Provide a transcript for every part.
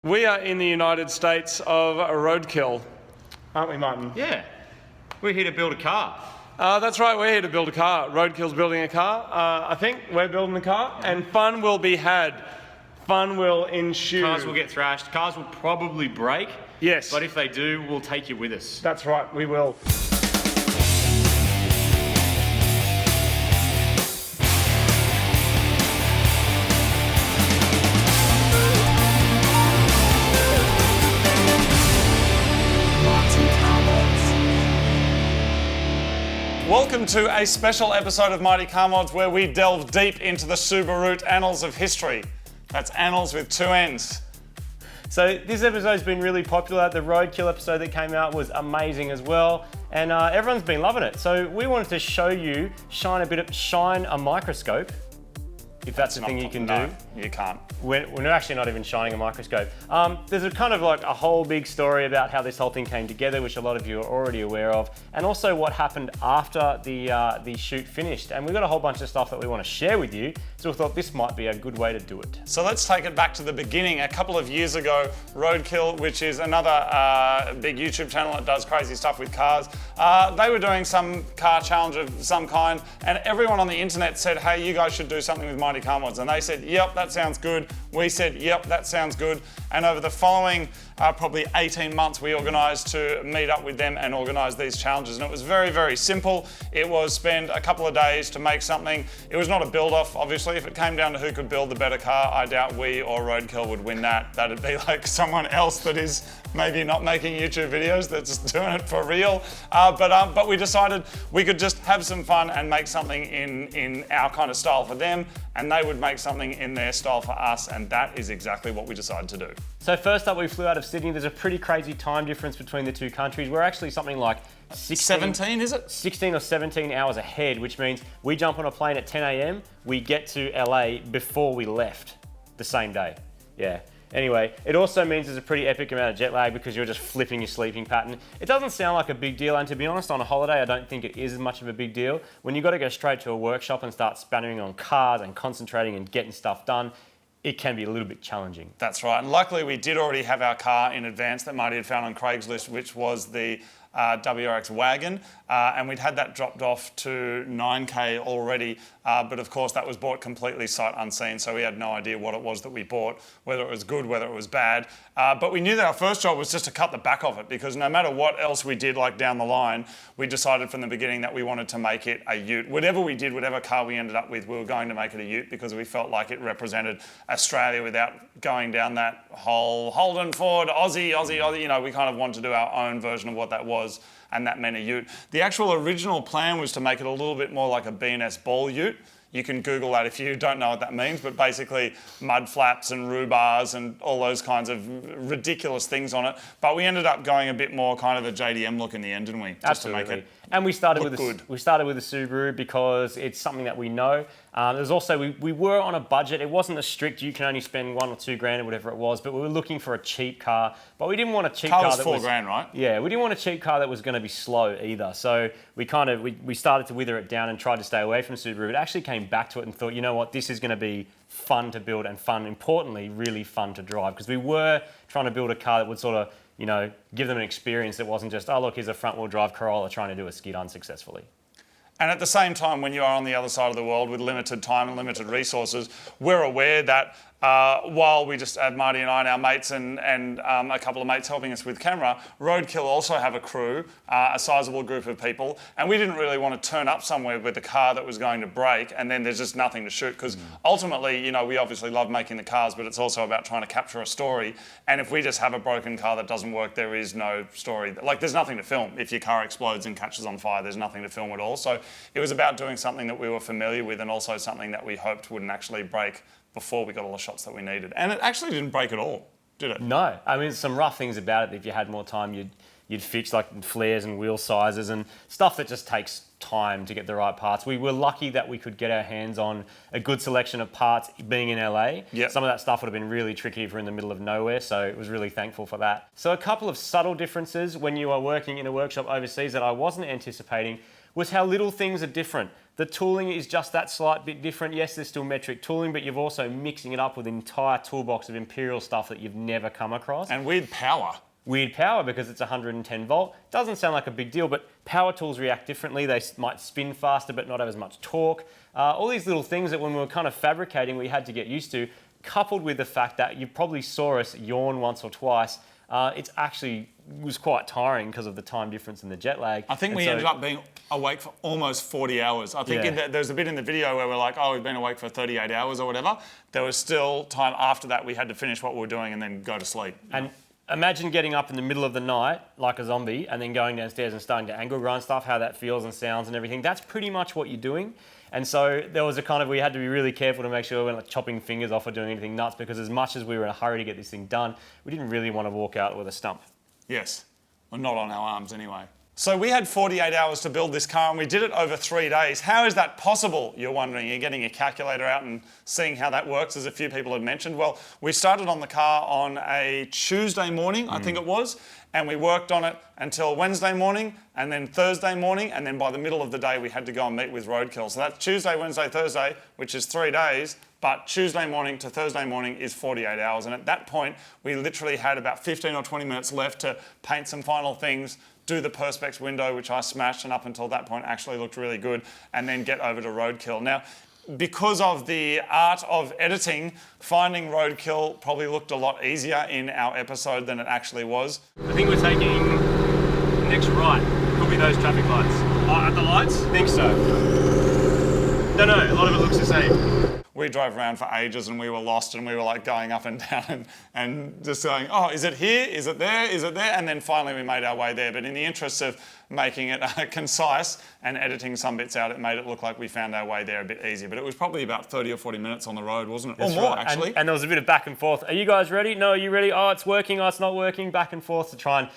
We are in the United States of Roadkill, aren't we, Martin? Yeah, we're here to build a car. That's right, we're here to build a car. Roadkill's building a car. I think we're building a car, and fun will be had. Fun will ensue. Cars will get thrashed. Cars will probably break. Yes. But if they do, we'll take you with us. That's right, we will. Welcome to a special episode of Mighty Car Mods where we delve deep into the Subarute annals of history. That's annals with two N's. So this episode's been really popular. The Roadkill episode that came out was amazing as well, and everyone's been loving it. So we wanted to show you shine a microscope, if that's a thing you can do. You can't. We're actually not even shining a microscope. There's a kind of like a whole big story about how this whole thing came together, which a lot of you are already aware of, and also what happened after the shoot finished. And we've got a whole bunch of stuff that we want to share with you, so we thought this might be a good way to do it. So let's take it back to the beginning. A couple of years ago, Roadkill, which is another big YouTube channel that does crazy stuff with cars, they were doing some car challenge of some kind, and everyone on the internet said, hey, you guys should do something with Mighty Car Mods. And they said, yep, that sounds good. We said, yep, that sounds good. And over the following probably 18 months, we organised to meet up with them and organise these challenges. And it was very, very simple. It was spend a couple of days to make something. It was not a build-off, obviously. If it came down to who could build the better car, I doubt we or Roadkill would win that. That'd be like someone else that is maybe not making YouTube videos, that's just doing it for real. But we decided we could just have some fun and make something in our kind of style for them, and they would make something in their style for us, and that is exactly what we decided to do. So first up, we flew out of Sydney. There's a pretty crazy time difference between the two countries. We're actually something like 17, is it? 16 or 17 hours ahead, which means we jump on a plane at 10 a.m. We get to LA before we left the same day. Yeah. Anyway, it also means there's a pretty epic amount of jet lag because you're just flipping your sleeping pattern. It doesn't sound like a big deal, and to be honest, on a holiday, I don't think it is as much of a big deal. When you've got to go straight to a workshop and start spannering on cars and concentrating and getting stuff done, it can be a little bit challenging. That's right, and luckily we did already have our car in advance that Marty had found on Craigslist, which was the WRX wagon, and we'd had that dropped off to 9K already, but of course that was bought completely sight unseen, so we had no idea what it was that we bought, whether it was good, whether it was bad, but we knew that our first job was just to cut the back of it, because no matter what else we did like down the line, we decided from the beginning that we wanted to make it a ute. Whatever we did, whatever car we ended up with, we were going to make it a ute because we felt like it represented Australia without going down that whole Holden, Ford, Aussie, you know, we kind of wanted to do our own version of what that was, and that meant a ute. The actual original plan was to make it a little bit more like a B&S ball ute. You can Google that if you don't know what that means, but basically mud flaps and roo bars and all those kinds of ridiculous things on it. But we ended up going a bit more kind of a JDM look in the end, didn't we? Just Absolutely. to make it and we started look with good. We started with the Subaru because it's something that we know. There's also, we were on a budget. It wasn't a strict, you can only spend $1 or $2 grand or whatever it was, but we were looking for a cheap car. But we didn't want a cheap car was that $4 grand, right? Yeah, we didn't want a cheap car that was going to be slow either. So we started to wither it down and tried to stay away from Subaru. It actually came back to it and thought, you know what, this is going to be fun to build and fun, importantly, really fun to drive. Because we were trying to build a car that would sort of, you know, give them an experience that wasn't just, oh, look, here's a front-wheel drive Corolla trying to do a skid unsuccessfully. And at the same time, when you are on the other side of the world with limited time and limited resources, we're aware that while we just have Marty and I and our mates and a couple of mates helping us with camera, Roadkill also have a crew, a sizable group of people, and we didn't really want to turn up somewhere with a car that was going to break and then there's just nothing to shoot, because ultimately, you know, we obviously love making the cars, but it's also about trying to capture a story, and if we just have a broken car that doesn't work, there is no story. Like, there's nothing to film. If your car explodes and catches on fire, there's nothing to film at all. So it was about doing something that we were familiar with and also something that we hoped wouldn't actually break before we got all the shots that we needed. And it actually didn't break at all, did it? No, I mean, some rough things about it. If you had more time, you'd fix like flares and wheel sizes and stuff that just takes time to get the right parts. We were lucky that we could get our hands on a good selection of parts being in LA. Yep. Some of that stuff would have been really tricky if we're in the middle of nowhere, so it was really thankful for that. So a couple of subtle differences when you are working in a workshop overseas that I wasn't anticipating. was how little things are different. The tooling is just that slight bit different. Yes, there's still metric tooling, but you're also mixing it up with an entire toolbox of Imperial stuff that you've never come across. And weird power. Weird power because it's 110 volt. Doesn't sound like a big deal, but power tools react differently. They might spin faster, but not have as much torque. All these little things that when we were kind of fabricating, we had to get used to, coupled with the fact that you probably saw us yawn once or twice. It's actually was quite tiring because of the time difference and the jet lag. I think we ended up being awake for almost 40 hours. I think there's a bit in the video where we're like, oh, we've been awake for 38 hours or whatever. There was still time after that we had to finish what we were doing and then go to sleep. And imagine getting up in the middle of the night like a zombie and then going downstairs and starting to angle grind stuff, how that feels and sounds and everything. That's pretty much what you're doing. And so there was a kind of, we had to be really careful to make sure we weren't like chopping fingers off or doing anything nuts, because as much as we were in a hurry to get this thing done, we didn't really want to walk out with a stump. Yes, well, not on our arms anyway. So we had 48 hours to build this car and we did it over 3 days. How is that possible, you're wondering? You're getting your calculator out and seeing how that works, as a few people had mentioned. Well, we started on the car on a Tuesday morning, I think it was, and we worked on it until Wednesday morning and then Thursday morning, and then by the middle of the day we had to go and meet with Roadkill. So that's Tuesday, Wednesday, Thursday, which is 3 days, but Tuesday morning to Thursday morning is 48 hours. And at that point, we literally had about 15 or 20 minutes left to paint some final things, do the Perspex window, which I smashed, and up until that point actually looked really good, and then get over to Roadkill. Now, because of the art of editing, finding Roadkill probably looked a lot easier in our episode than it actually was. I think we're taking next right. Could be those traffic lights. At the lights? I think so. Don't know, a lot of it looks the same. We drove around for ages and we were lost and we were like going up and down and just going, oh, is it here? Is it there? Is it there? And then finally we made our way there. But in the interest of making it concise and editing some bits out, it made it look like we found our way there a bit easier. But it was probably about 30 or 40 minutes on the road, wasn't it? That's or more, right. actually. And there was a bit of back and forth. Are you guys ready? No, are you ready? Oh, it's working. Oh, it's not working. Back and forth to try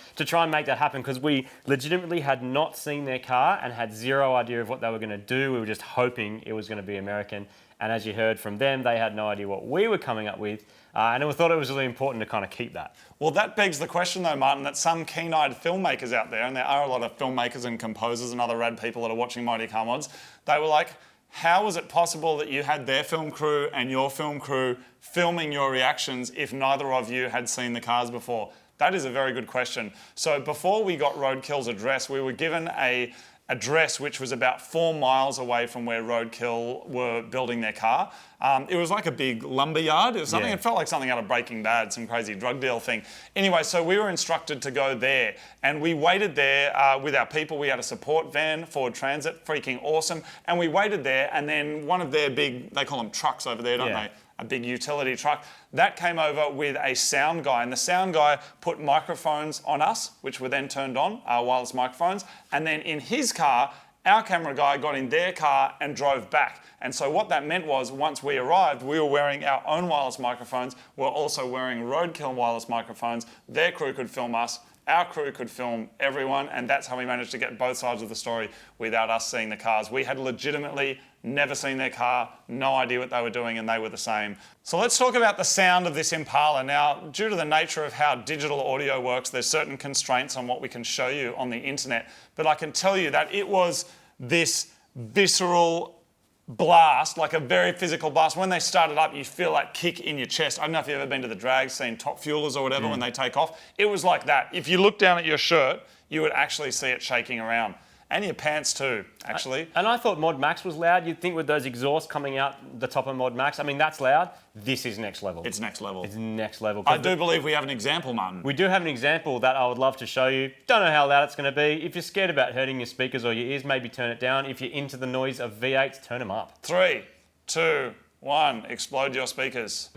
and make that happen, because we legitimately had not seen their car and had zero idea of what they were going to do. We were just hoping it was going to be American. And as you heard from them, they had no idea what we were coming up with. And we thought it was really important to kind of keep that. Well, that begs the question though, Martin, that some keen-eyed filmmakers out there, and there are a lot of filmmakers and composers and other rad people that are watching Mighty Car Mods, they were like, how was it possible that you had their film crew and your film crew filming your reactions if neither of you had seen the cars before? That is a very good question. So before we got Roadkill's address, we were given a address which was about 4 miles away from where Roadkill were building their car. It was like a big lumber yard. It was something, It felt like something out of Breaking Bad, some crazy drug deal thing. Anyway, so we were instructed to go there and we waited there with our people. We had a support van, Ford Transit, freaking awesome. And we waited there, and then one of their big, they call them trucks over there, don't they? A big utility truck. That came over with a sound guy, and the sound guy put microphones on us, which were then turned on, our wireless microphones, and then in his car, our camera guy got in their car and drove back. And so what that meant was, once we arrived, we were wearing our own wireless microphones, we're also wearing Roadkill wireless microphones, their crew could film us, our crew could film everyone, and that's how we managed to get both sides of the story without us seeing the cars. We had legitimately never seen their car, no idea what they were doing, and they were the same. So let's talk about the sound of this Impala. Now, due to the nature of how digital audio works, there's certain constraints on what we can show you on the internet, but I can tell you that it was this visceral blast, like a very physical blast. When they started up, you feel that kick in your chest. I don't know if you've ever been to the drag scene, Top Fuelers or whatever, when they take off. It was like that. If you look down at your shirt, you would actually see it shaking around. And your pants too, actually. And I thought Mod Max was loud. You'd think with those exhausts coming out the top of Mod Max, I mean, that's loud. This is next level. It's next level. It's next level. I do believe we have an example, Martin. We do have an example that I would love to show you. Don't know how loud it's going to be. If you're scared about hurting your speakers or your ears, maybe turn it down. If you're into the noise of V8s, turn them up. 3, 2, 1, explode your speakers.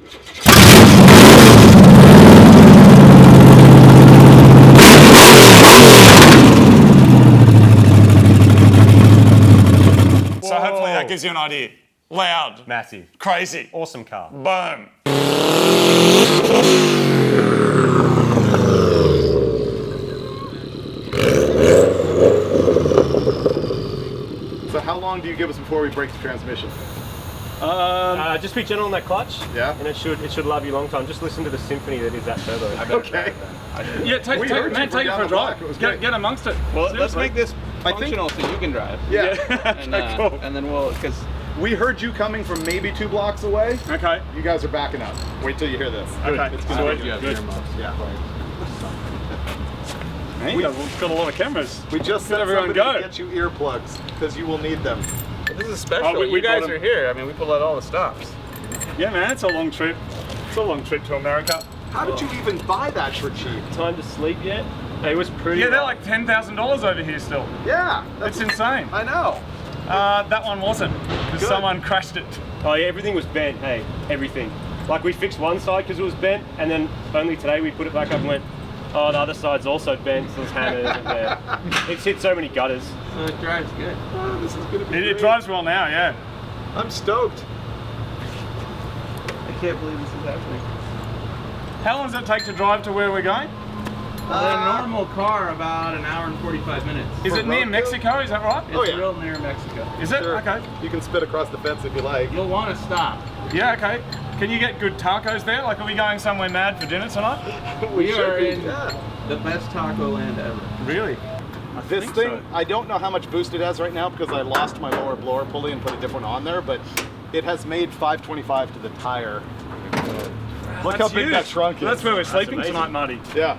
So hopefully that gives you an idea. Loud. Massive. Crazy. Awesome car. Boom. So how long do you give us before we break the transmission? Just be gentle on that clutch. Yeah. And it should love you long time. Just listen to the symphony that is that turbo. Okay. Yeah, take it for a drive. Get amongst it. Well, Seriously. let's make this functional so you can drive. Yeah. And then we'll, because We heard you coming from maybe 2 blocks away. Okay. You guys are backing up. Wait till you hear this. Okay. It's gonna be you good. have earmuffs. Yeah. We've got a lot of cameras. We just said everyone somebody go. to get you earplugs because you will need them. This is special. Oh, we you guys bought 'em. are here. I mean, we pulled out all the stops. Yeah, man, it's a long trip. It's a long trip to America. How did you even buy that for cheap? Time to sleep yet? It was pretty. Yeah, they're like $10,000 over here still. Yeah. It's insane. I know. That one wasn't, because Good. someone crashed it. Oh yeah, everything was bent. Hey, everything. Like we fixed one side because it was bent, and then only today we put it back up and went, oh, the other side's also bent. So there's hammers and it's hit so many gutters. So it drives good. Oh, this is gonna be It great. drives well now, yeah. I'm stoked. I can't believe this is happening. How long does it take to drive to where we're going? A normal car about an hour and 45 minutes. Is it near Roadkill? Mexico? Is that right? It's Oh, yeah. real near Mexico. Is it? Sure. Okay. You can spit across the fence if you like. You'll want to stop. Yeah, okay. Can you get good tacos there? Like, are we going somewhere mad for dinner tonight? We should are be, in yeah. the best taco land ever. Really? This think thing, so. I don't know how much boost it has right now because I lost my lower blower pulley and put a different on there, but it has made 525 to the tire. Look how big that trunk is. That's where we're sleeping amazing. tonight, Marty. Yeah,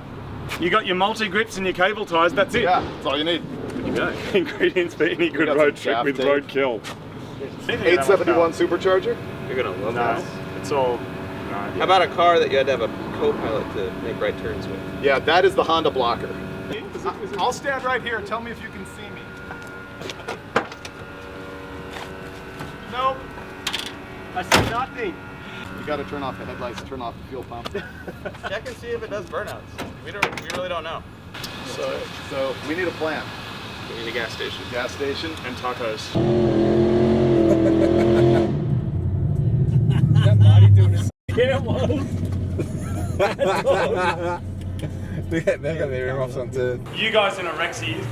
You got your multi-grips and your cable ties, that's it. yeah, that's all you need. Good to go. Ingredients for any good got road some trip shaft with tape. roadkill. 871 supercharger. You're going to love No, this. it's all... How about a car that you had to have a co-pilot to make right turns with? Yeah, that is the Honda blocker. I'll stand right here. Tell me if you can see me. Nope. I see nothing. You got to turn off the headlights, turn off the fuel pump. Check and see if it does burnouts. We really don't know. So we need a plan. We need a gas station. Gas station. And tacos. Yeah, it was. They got their earmuffs on too. You guys in a Rexy.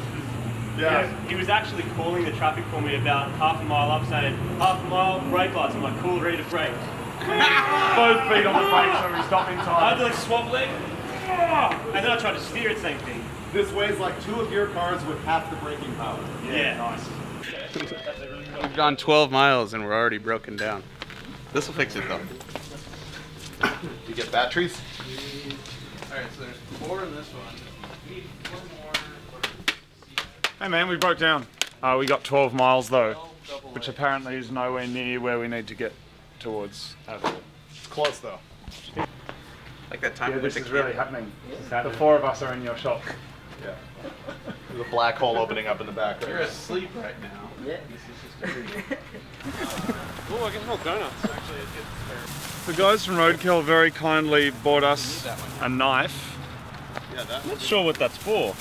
Yeah. He was actually calling the traffic for me about half a mile up, saying half a mile brake lights. I'm like, cool, ready to brake. Both feet on the brake so we stop in I had time. to like swap leg, and then I tried to steer it, same thing. This weighs like 2 of your cars with half the braking power. Yeah. Nice. We've gone 12 miles and we're already broken down. This will fix it though. You get batteries? Alright, so there's 4 in this one. We need 4 more. Hey man, we broke down. We got 12 miles though, which apparently is nowhere near where we need to get towards. It's close though. Like that time Yeah, we this went is to really happening. The 4 of us are in your shop. Yeah. There's a black hole opening up in the back. You're asleep right now. Yeah. Oh, I can hold donuts. The guys from Roadkill very kindly bought us a knife. Yeah, that. Not sure what that's for.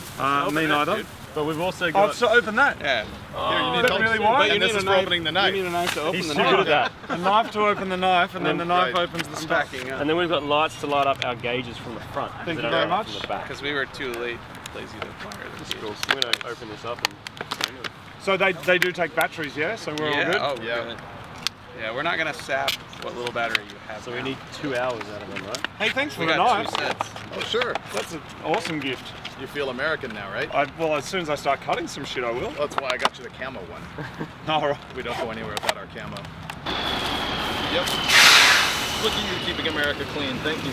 Me neither. But we've also Oh, got. so open that. Yeah. Here, you Is that really wide? And this is for opening the knife. You need a knife to open He's the too knife. good at that. A knife to open the knife, and then the knife Right. opens the I'm stuff. backing up. And then we've got lights to light up our gauges from the front. Thank They you don't very light up much. From the back. Because we were too lazy to wire the cables. I'm going to open this up and. So they do take batteries, yeah? So we're all good? Oh, Yeah. yeah. Yeah, we're not gonna sap what little battery you have. So we now. need 2 hours out of them, right? Hey, thanks for We the got knife. 2 sets. Oh, sure. That's an awesome gift. You feel American now, right? Well, as soon as I start cutting some shit, I will. That's why I got you the camo one. All right. We don't go anywhere without our camo. Yep. Look at you keeping America clean. Thank you.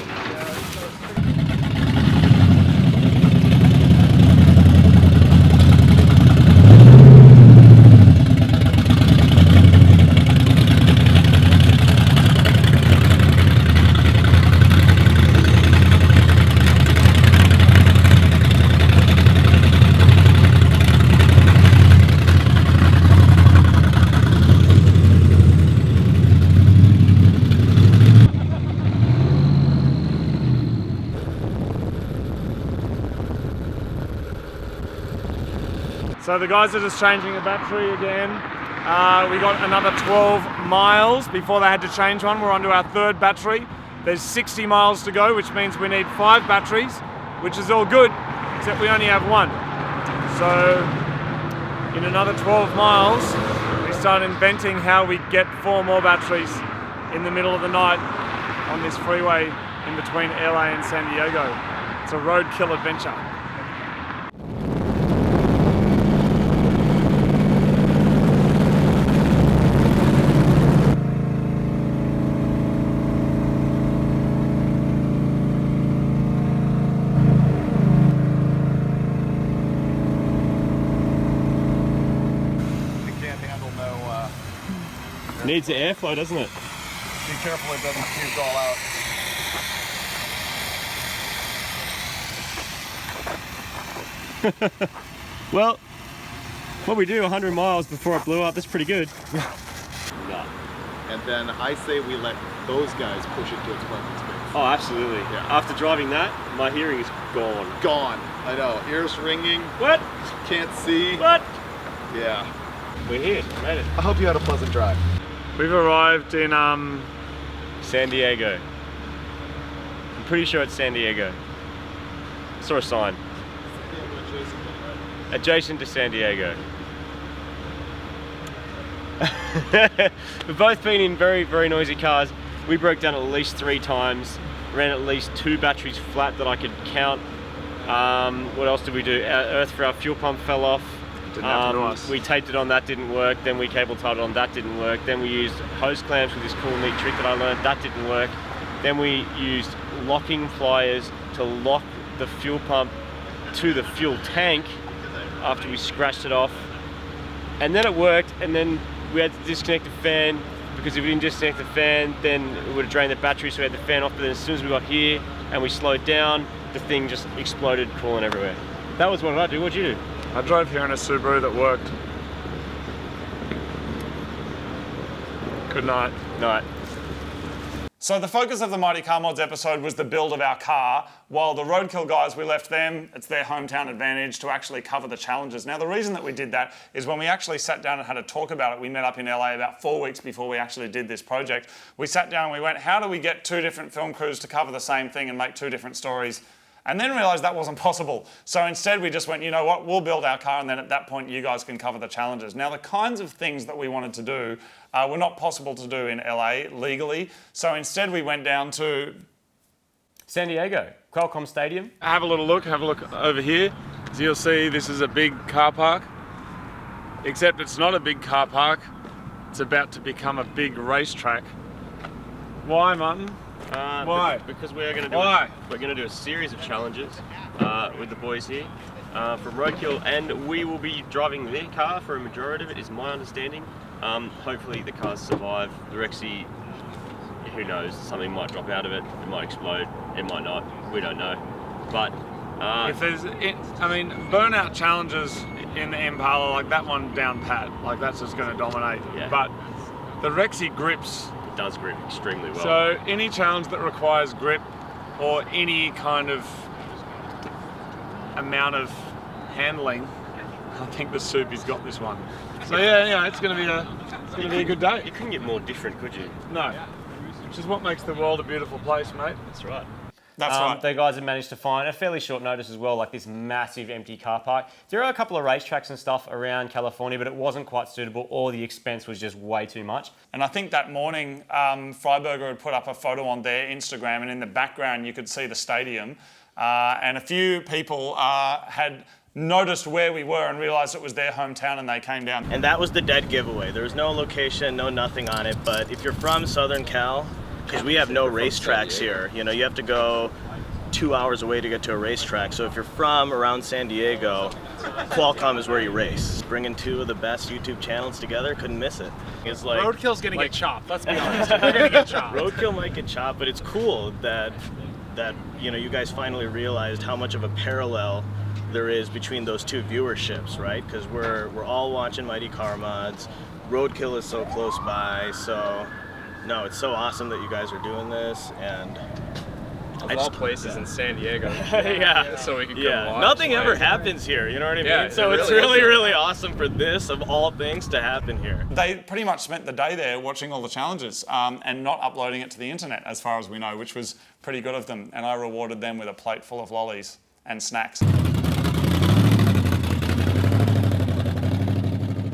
So the guys are just changing the battery again. We got another 12 miles before they had to change one. We're onto our 3rd battery. There's 60 miles to go, which means we need 5 batteries, which is all good, except we only have 1. So in another 12 miles, we start inventing how we get 4 more batteries in the middle of the night on this freeway in between LA and San Diego. It's a roadkill adventure. Needs the airflow, doesn't it? Be careful it doesn't fuse all out. Well, what we do 100 miles before it blew up, that's pretty good. And then I say we let those guys push it to its parking space. Oh, absolutely. Yeah. After driving that, my hearing is gone. Gone. I know. Ears ringing. What? Can't see. What? Yeah. We're here, made it. I hope you had a pleasant drive. We've arrived in San Diego. I'm pretty sure it's San Diego. I saw a sign. Adjacent to San Diego. We've both been in very, very noisy cars. We broke down at least 3 times, ran at least 2 batteries flat that I could count. What else did we do? Our earth for our fuel pump fell off. Didn't happen to us. We taped it on, that didn't work. Then we cable tied it on, that didn't work. Then we used hose clamps with this cool neat trick that I learned, that didn't work. Then we used locking pliers to lock the fuel pump to the fuel tank after we scratched it off. And then it worked, and then we had to disconnect the fan, because if we didn't disconnect the fan, then it would have drained the battery, so we had the fan off. But then as soon as we got here and we slowed down, the thing just exploded, crawling everywhere. That was what I do. What'd you do? I drove here in a Subaru that worked. Good night. Night. So the focus of the Mighty Car Mods episode was the build of our car, while the Roadkill guys, we left them, it's their hometown advantage to actually cover the challenges. Now the reason that we did that is when we actually sat down and had a talk about it, we met up in LA about 4 weeks before we actually did this project. We sat down and we went, how do we get 2 different film crews to cover the same thing and make 2 different stories? And then realised that wasn't possible. So instead we just went, you know what, we'll build our car, and then at that point you guys can cover the challenges. Now the kinds of things that we wanted to do were not possible to do in LA legally. So instead we went down to San Diego, Qualcomm Stadium. Have a look over here. So you'll see this is a big car park, except it's not a big car park. It's about to become a big racetrack. Why, Martin? Why? Because we're going to do we're going to do a series of challenges with the boys here from Roadkill, and we will be driving their car for a majority of it, is my understanding. Hopefully the cars survive. The Rexy, who knows, something might drop out of it, it might explode, it might not, we don't know. But if there's, burnout challenges in the Impala, like that one down pat, like that's just going to dominate. Yeah. But the Rexy grips. it does grip extremely well. So any challenge that requires grip or any kind of amount of handling, I think the Soupy's got this one. So yeah, it's going to be a good day. You couldn't get more different, could you? No, which is what makes the world a beautiful place, mate. That's right. That's right. The guys have managed to find a fairly short notice as well, like this massive empty car park. There are a couple of racetracks and stuff around California, but it wasn't quite suitable, or the expense was just way too much. And I think that morning, Freiburger had put up a photo on their Instagram, and in the background you could see the stadium. And a few people had noticed where we were and realised it was their hometown, and they came down. And that was the dead giveaway. There was no location, no nothing on it, but if you're from Southern Cal, because we have no racetracks here, you know, you have to go 2 hours away to get to a racetrack. So if you're from around San Diego, Qualcomm is where you race. Bringing 2 of the best YouTube channels together, couldn't miss it. It's like Roadkill's gonna get chopped. Let's be honest, we're gonna get chopped. Roadkill might get chopped, but it's cool that you know, you guys finally realized how much of a parallel there is between those 2 viewerships, right? Because we're all watching Mighty Car Mods. Roadkill is so close by, so no, it's so awesome that you guys are doing this, and Of all places in San Diego. yeah. So we can come watch. Nothing ever happens here, you know what I mean? Yeah, So it it's really really awesome for this, of all things, to happen here. They pretty much spent the day there watching all the challenges and not uploading it to the internet, as far as we know, which was pretty good of them. And I rewarded them with a plate full of lollies and snacks.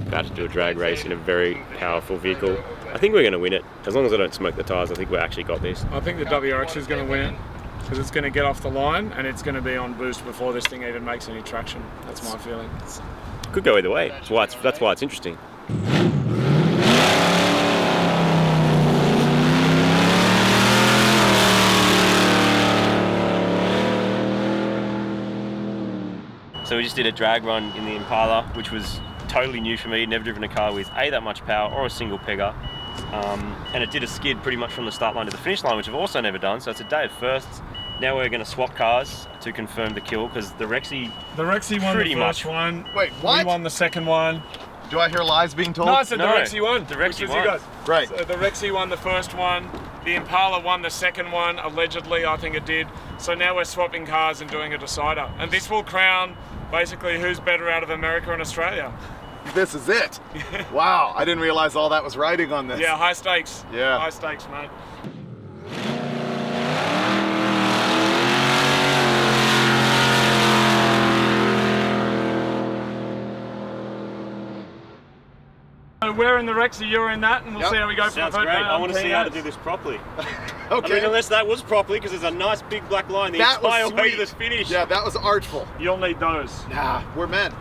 About to do a drag race in a very powerful vehicle. I think we're going to win it. As long as I don't smoke the tyres, I think we actually got this. I think the WRX is going to win it because it's going to get off the line and it's going to be on boost before this thing even makes any traction. That's my feeling. Could go either way. That's why it's interesting. So we just did a drag run in the Impala, which was totally new for me. Never driven a car with A, that much power, or a single pegger. and it did a skid pretty much from the start line to the finish line, which I've also never done. So it's a day of firsts. Now we're going to swap cars to confirm the kill because the Rexy won pretty the first much one. Wait, what? We won the second one. Do I hear lies being told? No, I said No, the Rexy won. the Rexy which was won. You guys. Right. So the Rexy won the first one. The Impala won the second one, allegedly, I think it did. So now we're swapping cars and doing a decider. And this will crown basically who's better out of America and Australia. This is it. Wow, I didn't realize all that was riding on this. Yeah, high stakes. Yeah. High stakes, mate. So we're in the Rexy, you're in that, and we'll Yep. see how we go Sounds for the great. first I want to see how to do this properly. Okay. I mean, unless that was properly, because there's a nice big black line the That was entire way to sweet. the finish. Yeah, that was artful. You'll need those. Nah, we're men.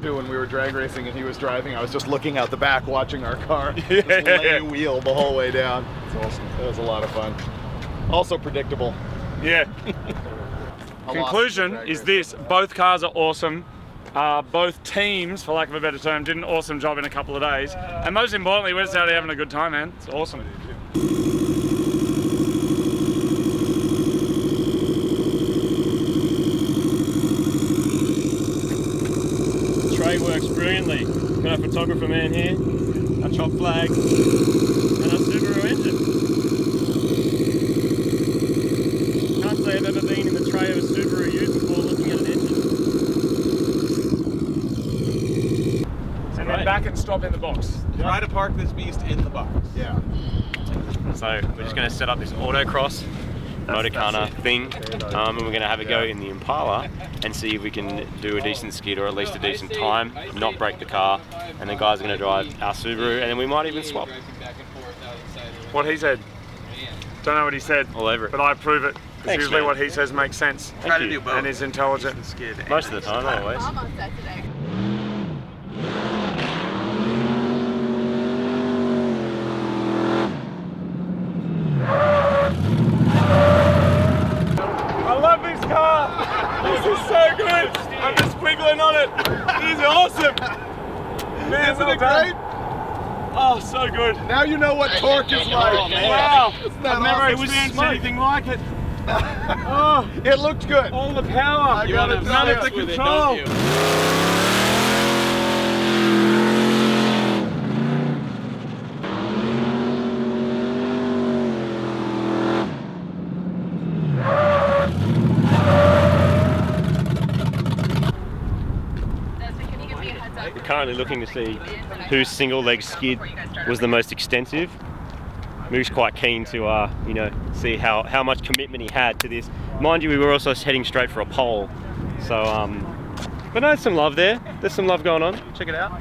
When we were drag racing and he was driving, I was just looking out the back watching our car just lay wheel the whole way down. It's awesome. It was a lot of fun. Also predictable. Yeah. I lost Conclusion the drag is race. this: both cars are awesome. Both teams, for lack of a better term, did an awesome job in a couple of days. And most importantly, we're just out here having a good time, man. It's awesome. Tray works brilliantly. Got our photographer man here, our chop flag, and our Subaru engine. Can't say I've ever been in the tray of a Subaru ute before looking at an engine. And then back and stop in the box. Try to park this beast in the box. Yeah. So we're just going to set up this autocross motorcar thing, and we're going to have a go in the Impala and see if we can do a decent skid or at least a decent time, not break the car, and the guys are going to drive our Subaru, and then we might even swap. What he said. Don't know what he said, All over it. but I approve it. Because Thanks, usually man. what he says makes sense. Try to do both. And is intelligent. Most of the time, not always. I'm on set today. I love this car! This is so good! I'm just squiggling on it! This is awesome! Man, Isn't it great? Oh, so good! Now you know what torque is like. Wow! that I've never awesome? experienced anything like it. Oh, It looked good. all the power! I gotta None of tell the you. control! Desmond, can you give me a heads up? We're currently looking to see whose single leg skid was the most extensive. Moo's quite keen to, you know, see how much commitment he had to this. Mind you, we were also heading straight for a pole. So, but no, there's some love there. There's some love going on. Check it out.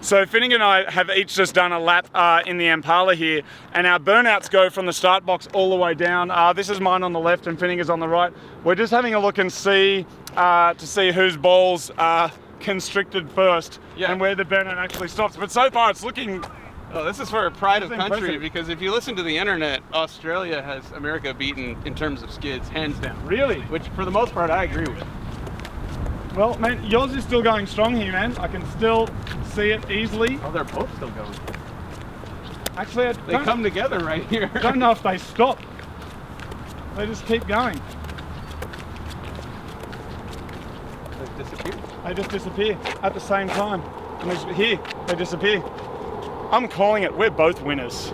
So Finning and I have each just done a lap in the Impala here, and our burnouts go from the start box all the way down. This is mine on the left and Finning is on the right. We're just having a look and see to see whose balls are constricted first and where the burnout actually stops. But so far it's looking... Oh, this is for a pride of That's country impressive. because if you listen to the internet, Australia has America beaten in terms of skids, hands down. Really? Which, for the most part, I agree with. Well, man, yours is still going strong here, man. I can still see it easily. Oh, they're both still going. Actually, I They don't, come together right here. don't know if they stop. They just keep going. They've disappeared. They just disappear at the same time. And they, here, they disappear. I'm calling it. We're both winners.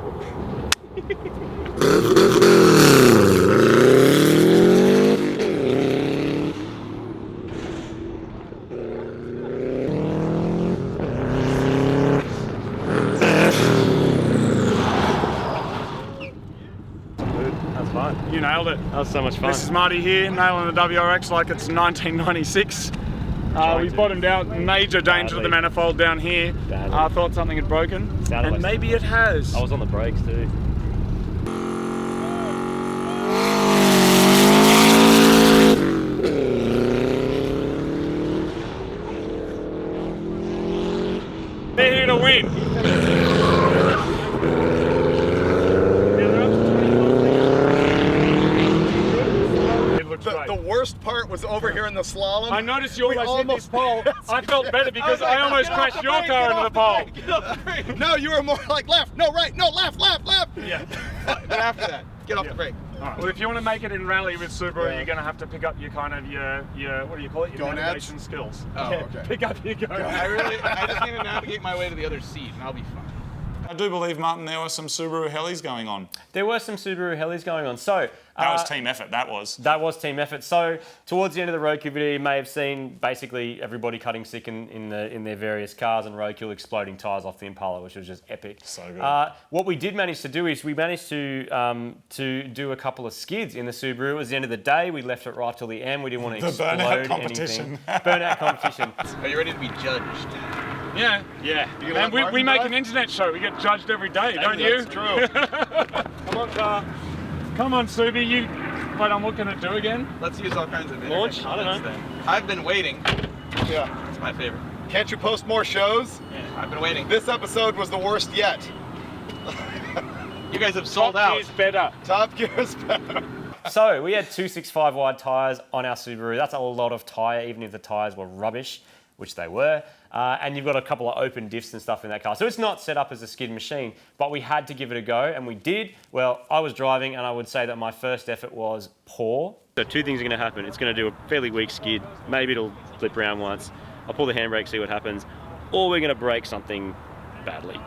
That's fun. You nailed it. That was so much fun. This is Marty here, nailing the WRX like it's 1996. We bottomed out, major danger to the manifold down here. I thought something had broken, and maybe it has. I was on the brakes too. They're here to win. The worst part was over here in the slalom. I noticed you almost hit this pole. I felt better because I almost crashed your car into the pole. No, you were more like left, no right, no left, left, left. Yeah. But after that, get off the brake. All right. Well, if you want to make it in rally with Subaru, you're going to have to pick up your kind of your what do you call it? Your navigation skills. Oh, okay. Pick up your go. I just need to navigate my way to the other seat, and I'll be fine. I do believe, Martin, there were some Subaru helis going on. There were some Subaru helis going on. So that was team effort, that was. That was team effort. So towards the end of the Roadkill video, you may have seen basically everybody cutting sick in their various cars and Roadkill exploding tyres off the Impala, which was just epic. So good. What we did manage to do is we managed to do a couple of skids in the Subaru. It was the end of the day. We left it right till the end. We didn't want to explode burnout competition. anything. Burnout competition. Are you ready to be judged? Yeah. And we make an internet show. We get judged every day, don't you? That's true. Come on, car. Come on, Subi. You. Wait, I'm looking to do again. Let's use all kinds of Launch? internet I don't comments then. I've been waiting. Yeah. That's my favorite. Can't you post more shows? Yeah, I've been waiting. This episode was the worst yet. You guys have sold Top out. Gear's better. Top Gear's better. So we had 265 wide tyres on our Subaru. That's a lot of tyre, even if the tyres were rubbish, which they were. And you've got a couple of open diffs and stuff in that car. So it's not set up as a skid machine, but we had to give it a go, and we did. Well, I was driving, and I would say that my first effort was poor. So two things are going to happen. It's going to do a fairly weak skid. Maybe it'll flip around once. I'll pull the handbrake, see what happens. Or we're going to break something badly.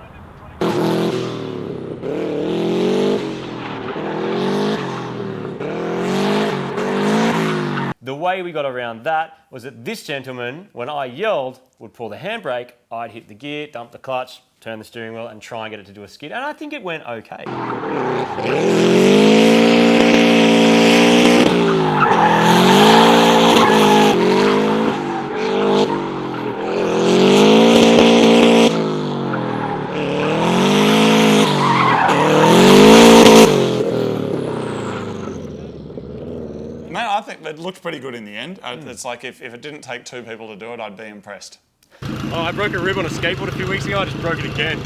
The way we got around that was that this gentleman, when I yelled, would pull the handbrake, I'd hit the gear, dump the clutch, turn the steering wheel, and try and get it to do a skid. And I think it went okay. I think it looked pretty good in the end. It's like if it didn't take two people to do it, I'd be impressed. Oh, I broke a rib on a skateboard a few weeks ago. I just broke it again.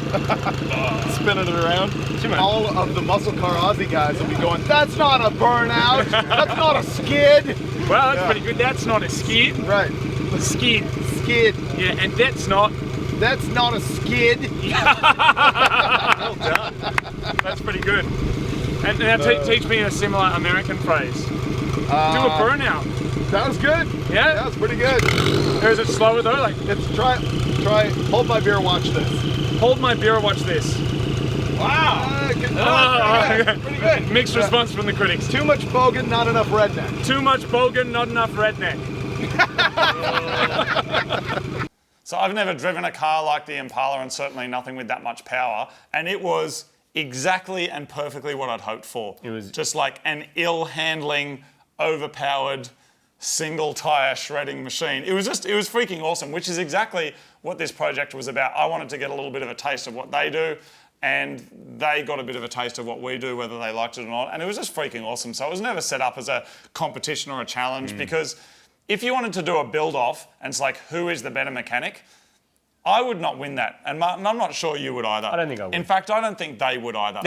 Spinning it around. All of the muscle car Aussie guys will be going, that's not a burnout. That's not a skid. Well, that's pretty good. That's not a skid. Right. Skid. Skid. Yeah, and that's not a skid. Well done. That's pretty good. And now teach me a similar American phrase. Do a burnout. That was good. Yeah? That was pretty good. Or is it slower though? Like, It's try, hold my beer, watch this. hold my beer, watch this. Wow. Good. Pretty good. Mixed response from the critics. Too much bogan, not enough redneck. Too much bogan, not enough redneck. So I've never driven a car like the Impala, and certainly nothing with that much power, and it was exactly and perfectly what I'd hoped for. It was just like an ill-handling, overpowered, single tire shredding machine. It was freaking awesome, which is exactly what this project was about. I wanted to get a little bit of a taste of what they do, and they got a bit of a taste of what we do, whether they liked it or not, and it was just freaking awesome. So it was never set up as a competition or a challenge, because if you wanted to do a build-off, and it's like, who is the better mechanic? I would not win that, and Martin, I'm not sure you would either. I don't think I would. In fact, I don't think they would either.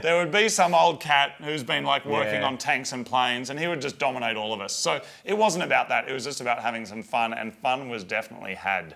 There would be some old cat who's been like working on tanks and planes, and he would just dominate all of us. So it wasn't about that. It was just about having some fun, and fun was definitely had.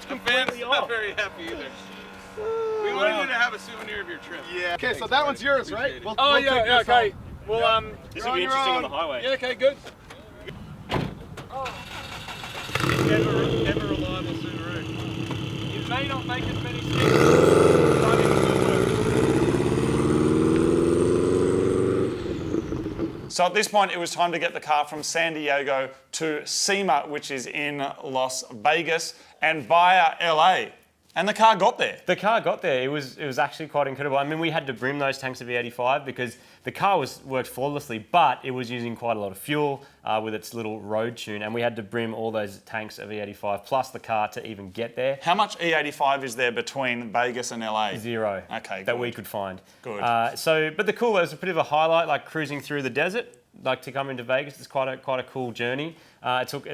The fans not very happy either. We wanted you to have a souvenir of your trip. Yeah. Okay, so that one's yours, right? We'll Oh take yeah, this okay. home. Well, This will be interesting on the highway. yeah, okay, good. Ever reliable Subarute. It may not make as many steps. So at this point, it was time to get the car from San Diego to SEMA, which is in Las Vegas, and via LA. And the car got there. The car got there. It was actually quite incredible. I mean, we had to brim those tanks of E85 because the car worked flawlessly, but it was using quite a lot of fuel with its little road tune, and we had to brim all those tanks of E85 plus the car to even get there. How much E85 is there between Vegas and LA? 0. Okay, that good. we could find. Good. But the cool, it was a bit of a highlight, like cruising through the desert. Like to come into Vegas, it's quite a cool journey. It took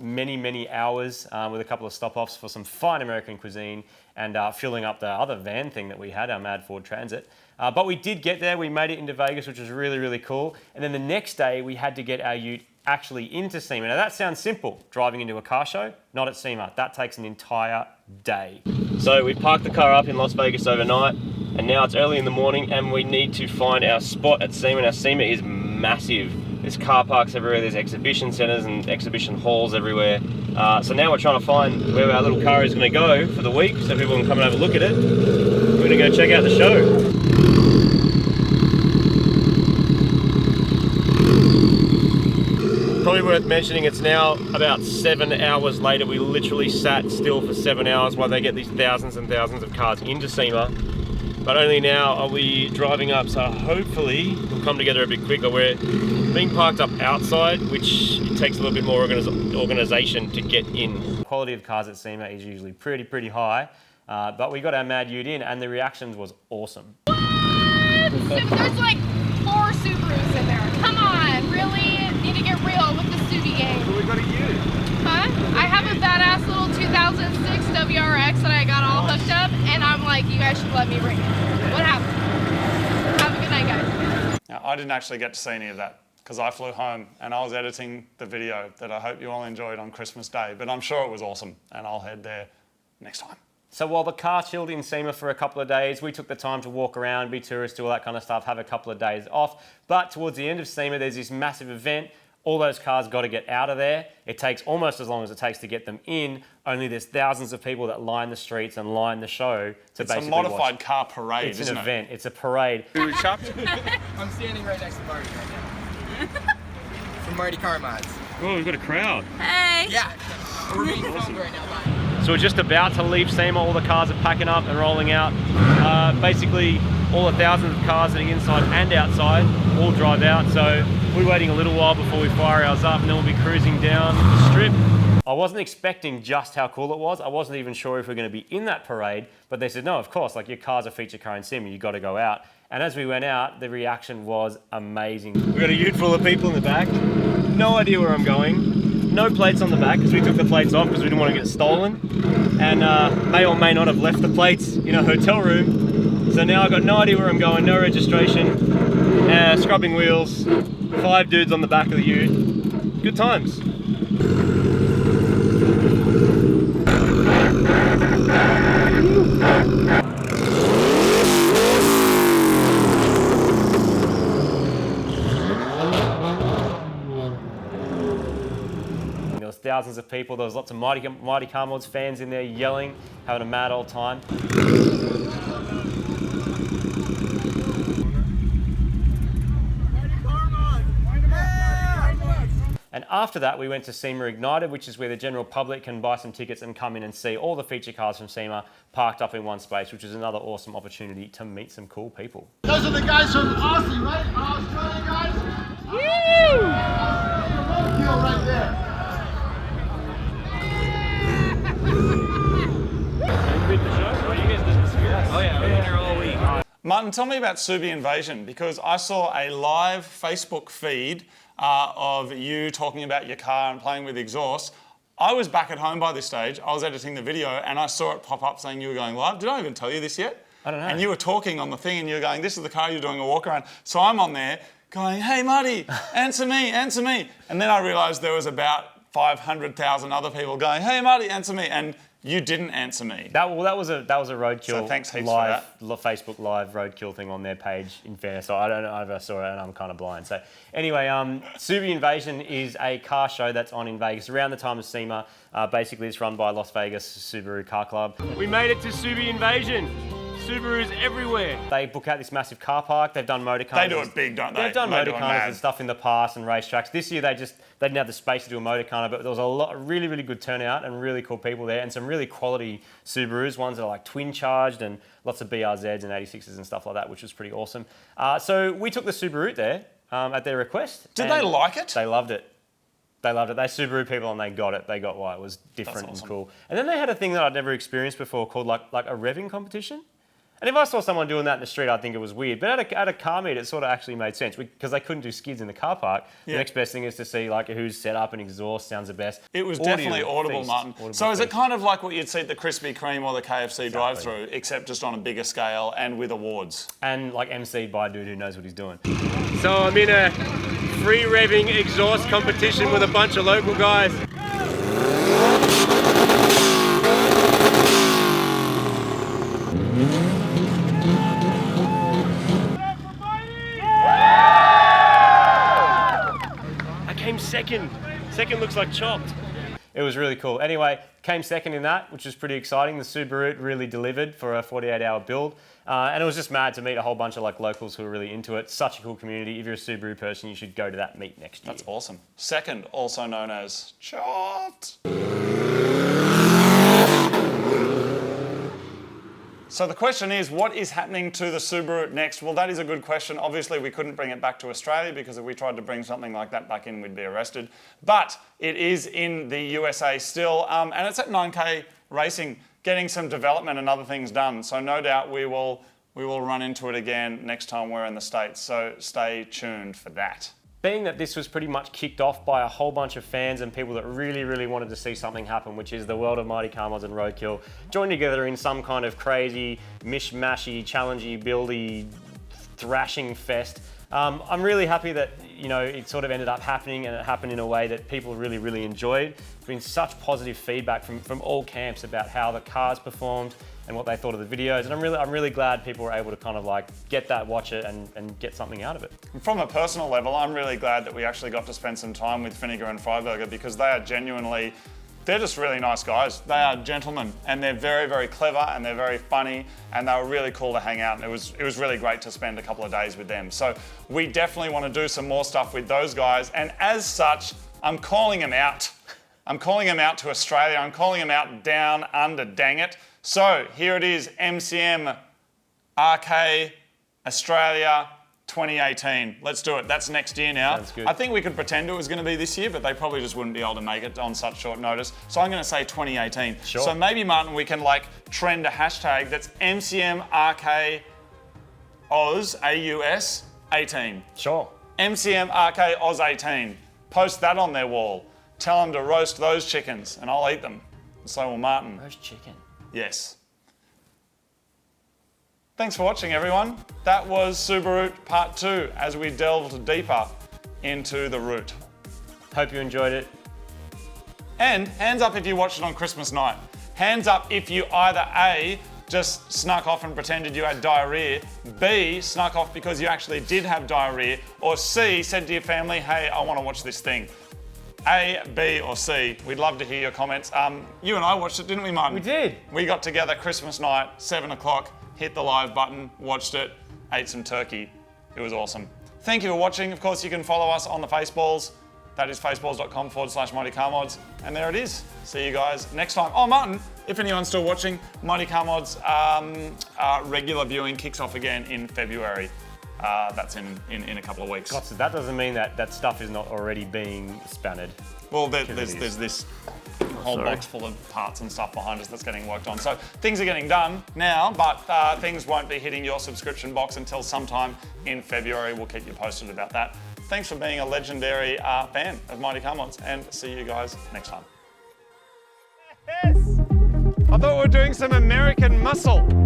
many hours with a couple of stop-offs for some fine American cuisine and filling up the other van thing that we had, our Mad Ford Transit. But we did get there, we made it into Vegas, which was really cool. And then the next day, we had to get our ute actually into SEMA. Now that sounds simple, driving into a car show, not at SEMA. That takes an entire day. So we parked the car up in Las Vegas overnight, and now it's early in the morning, and we need to find our spot at SEMA. Now SEMA is massive. There's car parks everywhere, there's exhibition centres and exhibition halls everywhere. So now we're trying to find where our little car is going to go for the week so people can come and have a look at it. We're going to go check out the show. Probably worth mentioning, it's now about 7 hours later. We literally sat still for 7 hours while they get these thousands and thousands of cars into SEMA. But only now are we driving up, so hopefully we'll come together a bit quicker. We're being parked up outside, which it takes a little bit more organisation to get in. The quality of cars at SEMA is usually pretty high, but we got our Mad Ute in and the reactions was awesome. What? There's like 4 Subarus in there. Come on, really? Need to get real with the Subi game. So we got a ute. Huh? I have a badass little 2006 WRX that I got all hooked up, and I'm like, you guys should let me bring it. What happened? Have a good night, guys. Now, I didn't actually get to see any of that because I flew home and I was editing the video that I hope you all enjoyed on Christmas Day, but I'm sure it was awesome and I'll head there next time. So while the car chilled in SEMA for a couple of days, we took the time to walk around, be tourists, do all that kind of stuff, have a couple of days off. But towards the end of SEMA, there's this massive event. All those cars got to get out of there. It takes almost as long as it takes to get them in, only there's thousands of people that line the streets and line the show to basically watch. It's a modified car parade, isn't it? It's an event, it's a parade. I'm standing right next to Marty right now. From Marty Car Mods. Oh, we've got a crowd. Hey. Yeah, we're being filmed right now by. So we're just about to leave SEMA, all the cars are packing up and rolling out. Basically, all the thousands of cars that are inside and outside all drive out. So we're waiting a little while before we fire ours up and then we'll be cruising down the strip. I wasn't expecting just how cool it was. I wasn't even sure if we're going to be in that parade, but they said, no, of course, like your car's a feature car in SEMA, you got to go out. And as we went out, the reaction was amazing. We've got a ute full of people in the back. No idea where I'm going. No plates on the back because we took the plates off because we didn't want to get stolen. And may or may not have left the plates in a hotel room. So now I've got no idea where I'm going, no registration, scrubbing wheels, 5 dudes on the back of the ute. Good times. There was thousands of people, there was lots of Mighty Car Mods fans in there yelling, having a mad old time. And after that, we went to SEMA Ignited, which is where the general public can buy some tickets and come in and see all the feature cars from SEMA parked up in one space, which is another awesome opportunity to meet some cool people. Those are the guys from Aussie, right? Australia guys? Woo! Roadkill right there. Oh yeah, we've been here all week. Martin, tell me about Subi Invasion, because I saw a live Facebook feed of you talking about your car and playing with exhaust. I was back at home by this stage. I was editing the video and I saw it pop up saying you were going live. Did I even tell you this yet? I don't know. And you were talking on the thing and you were going, this is the car you're doing a walk around. So I'm on there going, hey Marty, answer me, answer me. And then I realised there was about 500,000 other people going, hey Marty, answer me. And You didn't answer me. That was a Roadkill So thanks heaps live for Facebook Live Roadkill thing on their page. In fairness, so I don't know if I saw it, and I'm kind of blind. So anyway, Subi Invasion is a car show that's on in Vegas around the time of SEMA. Basically, it's run by Las Vegas Subaru Car Club. We made it to Subi Invasion. Subarus everywhere. They book out this massive car park. They've done motor cars. They do it big, don't they? They've done motor cars and stuff in the past and racetracks. This year they didn't have the space to do a motor car, but there was a really, really good turnout and really cool people there and some really quality Subarus, ones that are like twin charged and lots of BRZs and 86s and stuff like that, which was pretty awesome. So we took the Subarute there at their request. Did they like it? They loved it. They loved it. They Subaru people and they got it. They got why it was different and cool. And then they had a thing that I'd never experienced before called like a revving competition. And if I saw someone doing that in the street, I'd think it was weird. But at a car meet, it sort of actually made sense because they couldn't do skids in the car park. Yeah. The next best thing is to see like whose setup and exhaust sounds the best. It was definitely audible, Martin. So is it kind of like what you'd see at the Krispy Kreme or the KFC drive-through, except just on a bigger scale and with awards? And like MC'd by a dude who knows what he's doing. So I'm in a free revving exhaust competition with a bunch of local guys. Second. Second looks like chopped. It was really cool. Anyway, came second in that, which was pretty exciting. The Subarute really delivered for a 48-hour build. And it was just mad to meet a whole bunch of like locals who were really into it. Such a cool community. If you're a Subaru person, you should go to that meet next year. That's awesome. Second, also known as chopped. So the question is, what is happening to the Subaru next? Well, that is a good question. Obviously, we couldn't bring it back to Australia because if we tried to bring something like that back in, we'd be arrested. But it is in the USA still, and it's at 9K Racing, getting some development and other things done. So no doubt we will run into it again next time we're in the States. So stay tuned for that. Being that this was pretty much kicked off by a whole bunch of fans and people that really, really wanted to see something happen, which is the world of Mighty Car Mods and Roadkill, joined together in some kind of crazy, mishmashy, challengey, buildy, thrashing fest. I'm really happy that it sort of ended up happening and it happened in a way that people really, really enjoyed. There's been such positive feedback from all camps about how the cars performed and what they thought of the videos, and I'm really glad people were able to kind of like get that, watch it, and get something out of it. From a personal level, I'm really glad that we actually got to spend some time with Finnegar and Freiberger because they are genuinely, they're just really nice guys. They are gentlemen, and they're very, very clever, and they're very funny, and they were really cool to hang out, and it was really great to spend a couple of days with them. So we definitely want to do some more stuff with those guys, and as such, I'm calling them out. I'm calling them out to Australia. I'm calling them out down under, dang it. So here it is, MCM RK Australia 2018. Let's do it. That's next year now. Sounds good. I think we could pretend it was going to be this year, but they probably just wouldn't be able to make it on such short notice. So I'm going to say 2018. Sure. So maybe, Martin, we can like trend a hashtag that's MCM RK Oz, AUS 18. Sure. MCM RK Oz 18. Post that on their wall. Tell them to roast those chickens and I'll eat them. And so will Martin. Roast chicken. Yes. Thanks for watching, everyone. That was Subarute Part 2 as we delved deeper into the route. Hope you enjoyed it. And hands up if you watched it on Christmas night. Hands up if you either A, just snuck off and pretended you had diarrhea, B, snuck off because you actually did have diarrhea, or C, said to your family, hey, I want to watch this thing. A, B, or C. We'd love to hear your comments. You and I watched it, didn't we, Martin? We did. We got together Christmas night, 7 o'clock, hit the live button, watched it, ate some turkey. It was awesome. Thank you for watching. Of course, you can follow us on the Faceballs. That is faceballs.com/Mighty Car Mods. And there it is. See you guys next time. Oh, Martin, if anyone's still watching, Mighty Car Mods regular viewing kicks off again in February. That's in a couple of weeks. God, so that doesn't mean that stuff is not already being spanned. Well, there's this whole box full of parts and stuff behind us that's getting worked on. So things are getting done now, but things won't be hitting your subscription box until sometime in February. We'll keep you posted about that. Thanks for being a legendary fan of Mighty Car Mods, and see you guys next time. Yes! I thought we were doing some American muscle.